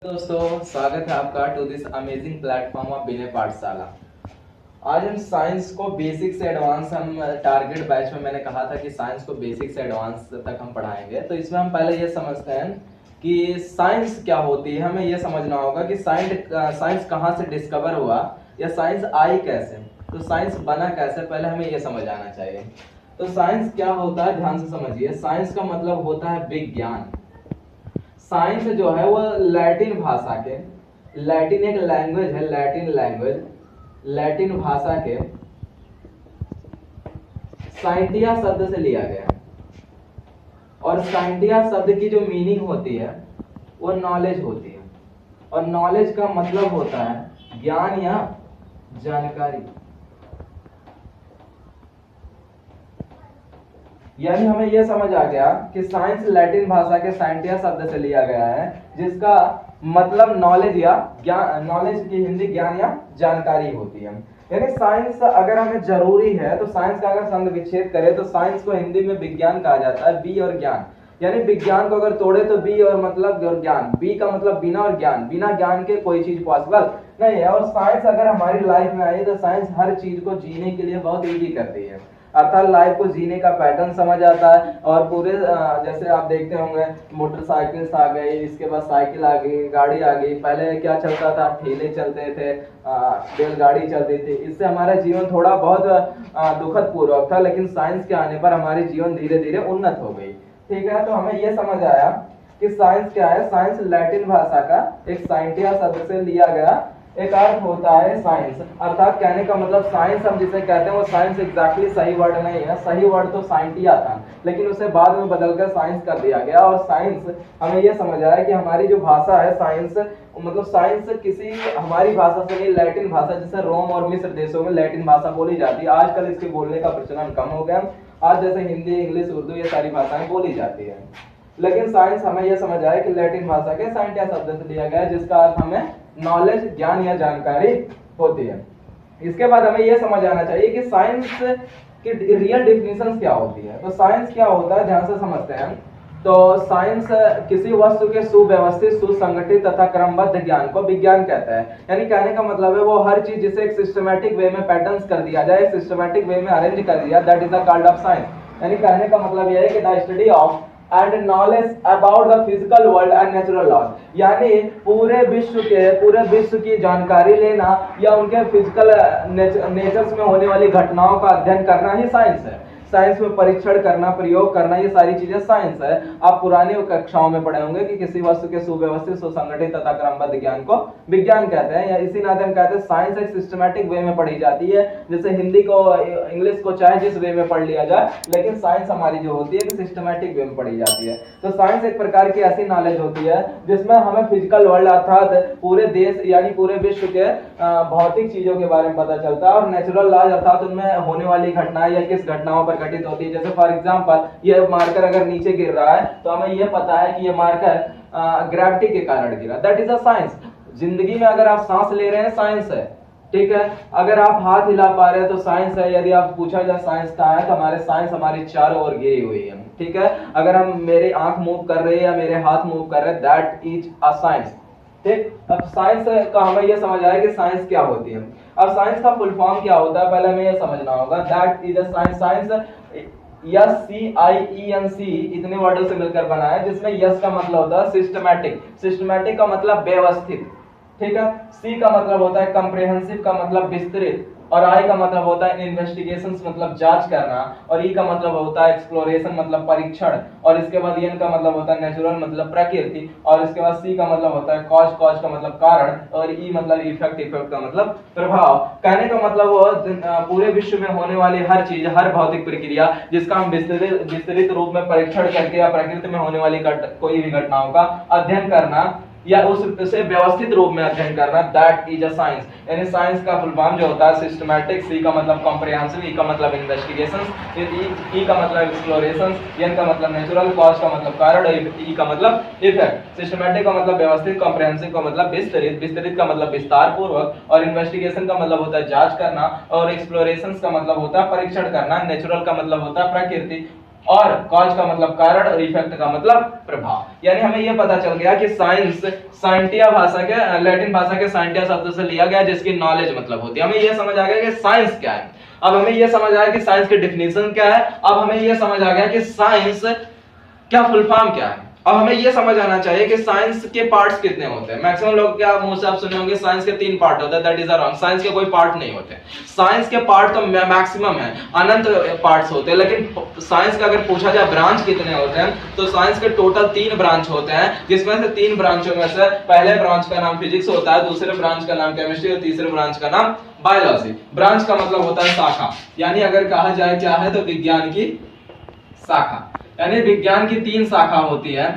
दोस्तों, स्वागत है आपका to this amazing platform of Vinay Pathshala. आज हम साइंस को बेसिक से एडवांस हम टारगेट बैच में मैंने कहा था कि साइंस को बेसिक से एडवांस तक हम पढ़ाएंगे। तो इसमें हम पहले ये समझते हैं कि साइंस क्या होती है। हमें ये समझना होगा कि साइंस कहाँ से डिस्कवर हुआ या साइंस आई कैसे, तो साइंस बना कैसे, पहले हमें ये समझ आना चाहिए। तो साइंस क्या होता है, ध्यान से समझिए। साइंस का मतलब होता है विज्ञान। साइंस जो है वो लैटिन भाषा के, लैटिन एक लैंग्वेज है, लैटिन लैंग्वेज, लैटिन भाषा के साइंटिया शब्द से लिया गया है। और साइंटिया शब्द की जो मीनिंग होती है वो नॉलेज होती है। और नॉलेज का मतलब होता है ज्ञान या जानकारी। यानी हमें यह समझ आ गया कि साइंस लैटिन भाषा के साइंटिया शब्द से लिया गया है, जिसका मतलब नॉलेज या ज्ञान, नॉलेज की हिंदी ज्ञान या जानकारी होती है। यानी साइंस अगर हमें जरूरी है तो साइंस का अगर संग विच्छेद करें तो साइंस को हिंदी में विज्ञान कहा जाता है। बी और ज्ञान, यानी विज्ञान को अगर तोड़े तो बी और मतलब और ज्ञान, बी का मतलब बिना और ज्ञान, बिना ज्ञान के कोई चीज पॉसिबल नहीं है। और साइंस अगर हमारी लाइफ में आई तो साइंस हर चीज को जीने के लिए बहुत इजी करती है, अर्थात लाइफ को जीने का पैटर्न समझ आता है। और पूरे जैसे आप देखते होंगे मोटरसाइकिल्स आ गई, इसके बाद साइकिल आ गई, गाड़ी आ गई। पहले क्या चलता था, ठेले चलते थे, बैलगाड़ी चलती थी। इससे हमारा जीवन थोड़ा बहुत दुखद पूर्वक था, लेकिन साइंस के आने पर हमारी जीवन धीरे धीरे उन्नत हो गई। ठीक है, तो हमें यह समझ आया कि साइंस क्या है। साइंस लैटिन भाषा का एक साइंटिया शब्द से लिया गया एक अर्थ होता है साइंस, अर्थात कहने का मतलब साइंस हम जिसे कहते हैं वो साइंस एग्जैक्टली सही वर्ड नहीं है। सही वर्ड तो साइंटिया था, लेकिन उसे बाद में बदलकर साइंस कर दिया गया। और साइंस हमें यह समझ आया कि हमारी जो भाषा है साइंस, मतलब साइंस किसी हमारी भाषा से नहीं, लैटिन भाषा, जैसे रोम और मिस्र देशों में लैटिन भाषा बोली जाती है। आजकल इसके बोलने का प्रचलन कम हो गया। आज जैसे हिंदी, इंग्लिश, उर्दू ये सारी भाषाएं बोली जाती है, लेकिन साइंस हमें यह समझ आया कि लैटिन भाषा के साइंटिया शब्द से लिया गया, जिसका अर्थ हमें नॉलेज, ज्ञान या जानकारी होती है। इसके बाद हमें यह समझ आना चाहिए कि साइंस की रियल डेफिनेशन क्या होती है। तो साइंस क्या होता है, ध्यान से समझते हैं। तो साइंस किसी वस्तु के सुव्यवस्थित, सुसंगठित तथा क्रमबद्ध ज्ञान को विज्ञान कहता है। यानी कहने का मतलब है वो हर चीज जिसे एक सिस्टमैटिक वे में पैटर्न्स कर दिया जाए, सिस्टमैटिक वे में अरेंज कर दिया, that is the called of science. यानी कहने का मतलब यह है कि the study of and knowledge about the physical world and natural laws. यानी पूरे विश्व की जानकारी लेना या उनके फिजिकल नेचर्स में होने वाली घटनाओं का अध्ययन करना ही साइंस है। साइंस में परीक्षण करना, प्रयोग करना, ये सारी चीजें साइंस है। आप पुरानी कक्षाओं में पढ़े होंगे कि किसी वस्तु के सुव्यवस्थित, सुसंगठित तथा क्रमबद्ध ज्ञान को विज्ञान कहते हैं, या इसी नाते हम कहते हैं साइंस एक सिस्टमैटिक वे में पढ़ी जाती है। जैसे हिंदी को, इंग्लिश को चाहे जिस वे में पढ़ लिया जाए, लेकिन साइंस हमारी जो होती है कि सिस्टमैटिक वे में पढ़ी जाती है। तो साइंस एक प्रकार की ऐसी नॉलेज होती है जिसमें हमें फिजिकल वर्ल्ड अर्थात पूरे देश यानी पूरे विश्व के भौतिक चीजों के बारे में पता चलता है, और नेचुरल लॉज अर्थात उनमें होने वाली घटनाएं या किस घटनाओं पर घटित होती है। जैसे फॉर एग्जांपल ये मार्कर अगर नीचे गिर रहा है तो हमें यह पता है कि ये मार्कर ग्रेविटी के कारण गिरा, दैट इज अ साइंस। जिंदगी में अगर आप सांस ले रहे हैं, साइंस है। ठीक है, अगर आप हाथ हिला पा रहे हैं तो साइंस है। यदि आप पूछा जाए साइंस कहाँ है, तो हमारे साइंस हमारे चारों ओर घिरी हुई है। ठीक है, अगर हम मेरी आंख मूव कर रहे हैं या मेरे हाथ मूव कर रहे हैं, दैट इज अ साइंस। ठीक, अब साइंस का हमें यह समझ आया कि साइंस क्या होती है। अब साइंस का फुल फॉर्म क्या होता है, पहले हमें यह समझना होगा। That is a science, science SCIENC इतने वर्डों से मिलकर बना है, जिसमें यस का मतलब होता है सिस्टमैटिक, सिस्टमैटिक का मतलब व्यवस्थित। ठीक है, सी का मतलब होता है कम्प्रिहेंसिव का मतलब विस्तृत, और आई का मतलब होता है इन्वेस्टिगेशंस मतलब जांच करना, और ई का मतलब होता है एक्सप्लोरेशन मतलब परीक्षण, और इसके बाद एन का मतलब होता है नेचुरल मतलब प्रकृति, और इसके बाद सी का मतलब होता है कॉज, कॉज का मतलब कारण, और ई मतलब इफेक्ट, इफेक्ट का मतलब प्रभाव। कहने का मतलब वो पूरे विश्व में होने वाली हर चीज, हर भौतिक प्रक्रिया जिसका हम विस्तृत रूप में परीक्षण करके या प्रकृति में होने वाली कोई भी घटनाओं का अध्ययन करना या उसे व्यवस्थित रूप में अध्ययन करना, दैट इज अ साइंस। यानी साइंस का फुल फॉर्म जो होता है सिस्टमैटिक, सी का मतलब कॉम्प्रिहेंसिव, ई का मतलब इन्वेस्टिगेशंस, ई का मतलब एक्सप्लोरेशंस, एन का मतलब नेचुरल, कॉज का मतलब कारण, ई का मतलब इफेक्ट। सिस्टमैटिक का मतलब व्यवस्थित, कॉम्प्रिहेंसिव का मतलब विस्तृत, विस्तृत का मतलब विस्तार पूर्वक, और इन्वेस्टिगेशन का मतलब होता है जांच करना, और एक्सप्लोरेशंस का मतलब होता है परीक्षण करना, नेचुरल का मतलब होता है प्रकृति, और कॉज का मतलब कारण और इफेक्ट का मतलब प्रभाव। यानी हमें यह पता चल गया कि साइंस साइंटिया भाषा के लैटिन भाषा के साइंटिया शब्द से लिया गया, जिसकी नॉलेज मतलब होती है। हमें यह समझ आ गया कि साइंस क्या है। अब हमें यह समझ आया कि साइंस की डेफिनेशन क्या है। अब हमें यह समझ आ गया कि साइंस क्या फुल फॉर्म क्या है। अब हमें यह समझ आना चाहिए कि साइंस के पार्ट्स कितने होते हैं। मैक्सिमम लोग क्या मुंह से आप सुने होंगे साइंस के 3 पार्ट होते हैं, दैट इज रॉन्ग। साइंस के कोई पार्ट नहीं होते। साइंस के पार्ट तो मैक्सिमम है, अनंत पार्ट्स होते हैं, लेकिन साइंस का अगर पूछा जाए ब्रांच कितने होते हैं तो साइंस के टोटल 3 ब्रांच होते हैं, जिसमें से 3 ब्रांचों में से पहले ब्रांच का नाम फिजिक्स होता है, दूसरे ब्रांच का नाम केमिस्ट्री और तीसरे ब्रांच का नाम बायोलॉजी। ब्रांच का मतलब होता है शाखा, यानी अगर कहा जाए क्या है तो विज्ञान की शाखा। यानी विज्ञान की 3 शाखा होती है,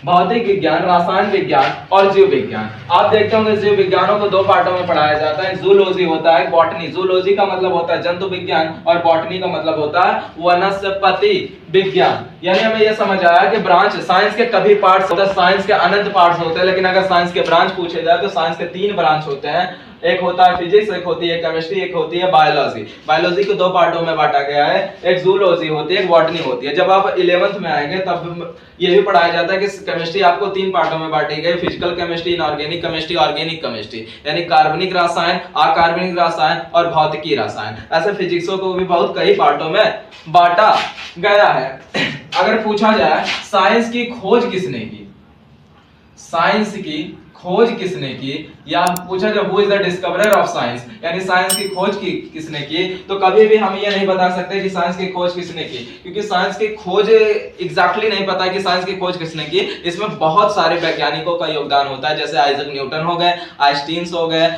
भौतिक विज्ञान, रसायन विज्ञान और जीव विज्ञान। आप देखते होंगे जीव विज्ञानों को 2 पार्टों में पढ़ाया जाता है, जूलॉजी होता है, बॉटनी। जूलॉजी का मतलब होता है जंतु विज्ञान और बॉटनी का मतलब होता है वनस्पति विज्ञान। यानी हमें यह समझ आया कि ब्रांच साइंस के कभी पार्ट्स होते हैं, साइंस के अनंत पार्ट्स होते हैं, लेकिन अगर साइंस के ब्रांच पूछे जाए तो साइंस के 3 ब्रांच होते हैं। एक होता है फिजिक्स, एक होती है केमिस्ट्री, एक होती है बायोलॉजी। बायोलॉजी को 2 पार्टों में बांटा गया है, एक जूलॉजी होती है, एक बॉटनी होती है। जब आप 11th में आएंगे तब ये भी पढ़ाया जाता है कि केमिस्ट्री आपको 3 पार्टों में बांटी गई, physical chemistry, inorganic chemistry, organic chemistry. यानी कार्बनिक रसायन, अकार्बनिक रसायन और भौतिकी रसायन। ऐसे फिजिक्सों को भी बहुत कई पार्टों में बांटा गया है। अगर पूछा जाए साइंस की खोज किसने की, साइंस की खोज किसने की, या पूछा जाए who is the discoverer of science, यानी साइंस की खोज की किसने की, तो कभी भी हम ये नहीं बता सकते कि साइंस की खोज किसने की, क्योंकि साइंस की खोज एग्जैक्टली नहीं पता कि साइंस की खोज किसने की। इसमें बहुत सारे वैज्ञानिकों का योगदान होता है, जैसे आइजक न्यूटन हो गए, आइंस्टीन हो गए,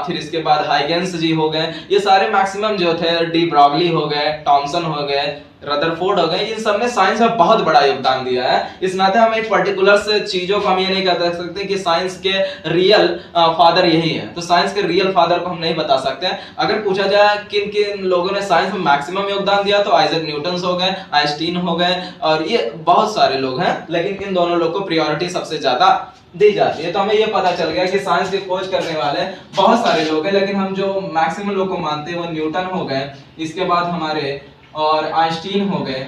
फिर इसके बाद हाइगेंस जी हो गए। ये सारे मैक्सिमम जो थे, डी ब्रॉगली हो गए, थॉमसन हो गए, रदरफोर्ड हो गए, इन सब ने साइंस में बहुत बड़ा योगदान दिया है। इस नाते हम एक पर्टिकुलर से चीजों को हम ये नहीं कह सकते कि साइंस के रियल फादर यही है, तो साइंस के रियल फादर को हम नहीं बता सकते। अगर पूछा जाए किन किन लोगों ने साइंस में मैक्सिमम योगदान दिया तो आइजक न्यूटन हो गए, आइंस्टीन हो गए, और ये बहुत सारे लोग हैं, लेकिन इन दोनों लोग को प्रायोरिटी सबसे ज्यादा दी जाती है। तो हमें ये पता चल गया कि साइंस की खोज करने वाले बहुत सारे लोग हैं, लेकिन हम जो मैक्सिमम लोग को मानते हैं वो न्यूटन हो गए, इसके बाद हमारे और आइंस्टीन हो गए।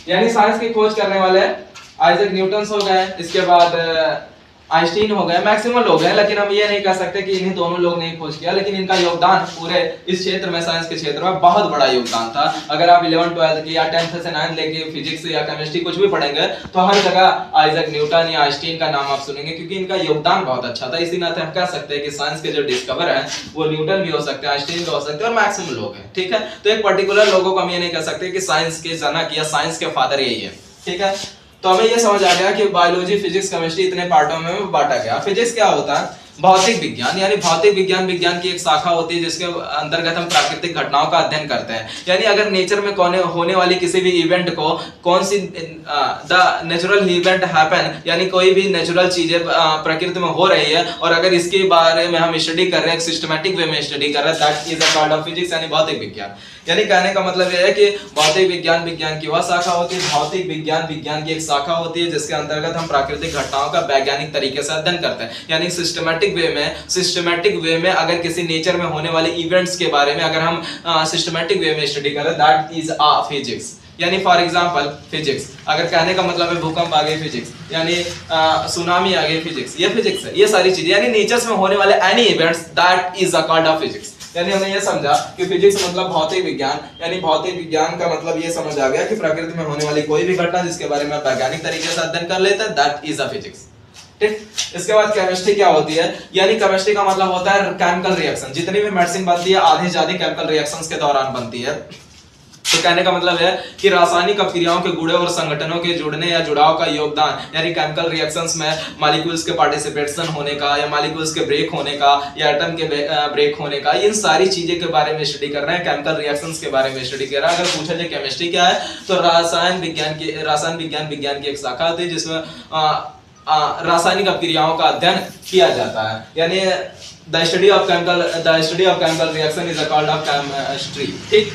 यानी साइंस की खोज करने वाले आइजक न्यूटन हो गए, इसके बाद आइंस्टीन हो गए, मैक्सिमम लोग हैं, लेकिन हम ये नहीं कह सकते कि इन्हीं दोनों लोग ने खोज किया, लेकिन इनका योगदान पूरे इस क्षेत्र में, साइंस के क्षेत्र में बहुत बड़ा योगदान था। अगर आप 11th 12th की या 10th से 9th लेके फिजिक्स या केमिस्ट्री कुछ भी पढ़ेंगे तो हर जगह आइजक न्यूटन या आइंस्टीन का नाम आप सुनेंगे, क्योंकि इनका योगदान बहुत अच्छा था। इसी नाते हम कह सकते हैं कि साइंस के जो डिस्कवर है वो न्यूटन भी हो सकते हैं, आइंस्टीन भी हो सकते हैं, और मैक्सिमम लोग हैं। ठीक है, तो एक पर्टिकुलर लोगों को हम ये नहीं कह सकते कि साइंस के जनक या साइंस के फादर यही है। ठीक है, तो हमें यह समझ आ गया कि बायोलॉजी, फिजिक्स, केमिस्ट्री इतने पार्टों में बांटा गया। फिजिक्स क्या होता है? भौतिक विज्ञान, यानी भौतिक विज्ञान विज्ञान की एक शाखा होती है जिसके अंतर्गत हम प्राकृतिक घटनाओं का अध्ययन करते हैं। यानी अगर नेचर में होने वाली किसी भी इवेंट को, कौन see the natural event happen, यानी कोई भी नेचुरल चीजें प्रकृति में हो रही है और अगर इसके बारे में हम स्टडी कर रहे हैं, सिस्टमैटिक वे में स्टडी कर रहे हैं, that is a part of physics, यानी भौतिक विज्ञान। यानी कहने का मतलब यह है कि भौतिक विज्ञान विज्ञान की वह शाखा होती है, भौतिक विज्ञान विज्ञान की एक शाखा होती है जिसके अंतर्गत हम प्राकृतिक घटनाओं का वैज्ञानिक तरीके से अध्ययन करते हैं। यानी सिस्टमैटिक वे में अगर किसी नेचर में होने वाले इवेंट्स के बारे में अगर हम सिस्टमैटिक वे में स्टडी करें, दैट इज अ फिजिक्स। यानी फॉर एग्जांपल फिजिक्स, अगर कहने का मतलब है भूकंप आ गई फिजिक्स, यानी सुनामी आ गई फिजिक्स, ये फिजिक्स है। ये सारी चीजें यानी नेचर में होने वाले any events, that is a part of physics. यानी हमने ये समझा कि फिजिक्स मतलब भौतिक विज्ञान, यानी भौतिक विज्ञान का मतलब ये समझ आ गया कि प्रकृति में होने वाली कोई भी घटना जिसके बारे में वैज्ञानिक तरीके से अध्ययन कर लेते हैं, दैट इज अ फिजिक्स। ठीक, इसके बाद केमिस्ट्री क्या होती है? यानी केमिस्ट्री का मतलब होता है केमिकल रिएक्शन। जितनी भी मेडिसिन बनती है आधी से ज्यादा केमिकल रिएक्शंस के दौरान बनती है। तो कहने का मतलब है कि रासायनिक अभिक्रियाओं के गुणे और संगठनों के जुड़ने या जुड़ाव का योगदान, यानी केमिकल रिएक्शंस में मॉलिक्यूल्स के पार्टिसिपेशन होने का या मॉलिक्यूल्स के ब्रेक होने का या एटम के ब्रेक होने का, इन सारी चीजें के बारे में स्टडी कर रहे हैं, केमिकल रिएक्शंस के बारे में स्टडी कर रहे हैं। अगर पूछा जाए केमिस्ट्री क्या है, तो रसायन विज्ञान की एक शाखा होती है जिसमें रासायनिक अभिक्रियाओं का अध्ययन किया जाता है। यानी the study of chemical reaction is called off chemistry. ठीक,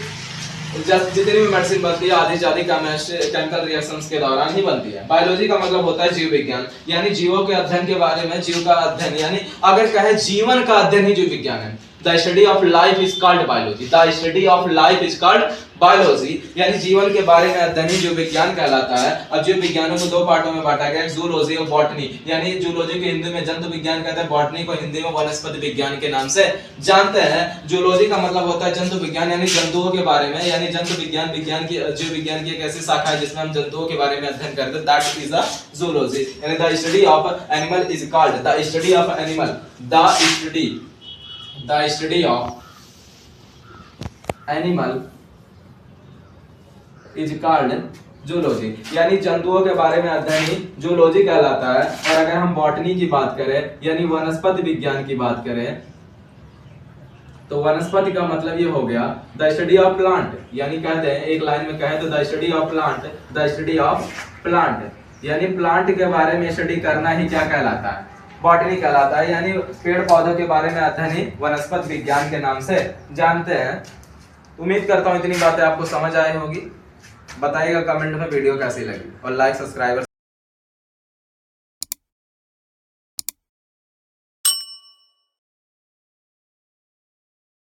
जितनी भी मेडिसिन बनती है आधी ज्यादा केमिकल रिएक्शंस के दौरान ही बनती है। बायोलॉजी का मतलब होता है जीव विज्ञान, यानी जीवों के अध्ययन के बारे में, जीव का अध्ययन, यानी अगर कहे जीवन का अध्ययन ही जीव विज्ञान है। The study of life is called biology. The study of life is called biology, यानी जीवन के बारे में अध्ययन ही जीव विज्ञान कहलाता है। अब जीव विज्ञानों को दो पार्टों में बांटा गया है, जूलॉजी और बॉटनी। यानी जूलॉजी को हिंदी में जंतु विज्ञान कहते हैं, बॉटनी को हिंदी में वनस्पति विज्ञान के नाम से जानते हैं। जूलॉजी का मतलब होता है जंतु विज्ञान, यानी जंतुओं के बारे में, यानी जंतु विज्ञान विज्ञान की जीव विज्ञान की एक ऐसी शाखा है जिसमें हम जंतुओं के बारे में अध्ययन करते हैं, दैट इज द जूलॉजी। यानी the study of animal is called, the study of animal, the study of animal is called zoology, यानी जंतुओं के बारे में अध्ययन ही जूलॉजी कहलाता है। और अगर हम बॉटनी की बात करें, यानी वनस्पति विज्ञान की बात करें, तो वनस्पति का मतलब ये हो गया द स्टडी ऑफ प्लांट, यानी कहते हैं एक लाइन में कहें तो the study of plant, the study of plant, यानी प्लांट के बारे में स्टडी करना ही क्या कहलाता है, बॉटनी कहलाता है। यानी पेड़ पौधों के बारे में अध्ययन ही वनस्पति विज्ञान के नाम से जानते हैं। उम्मीद करता हूँ इतनी बातें आपको समझ आई होगी। बताइएगा कमेंट में वीडियो कैसी लगी, और लाइक सब्सक्राइब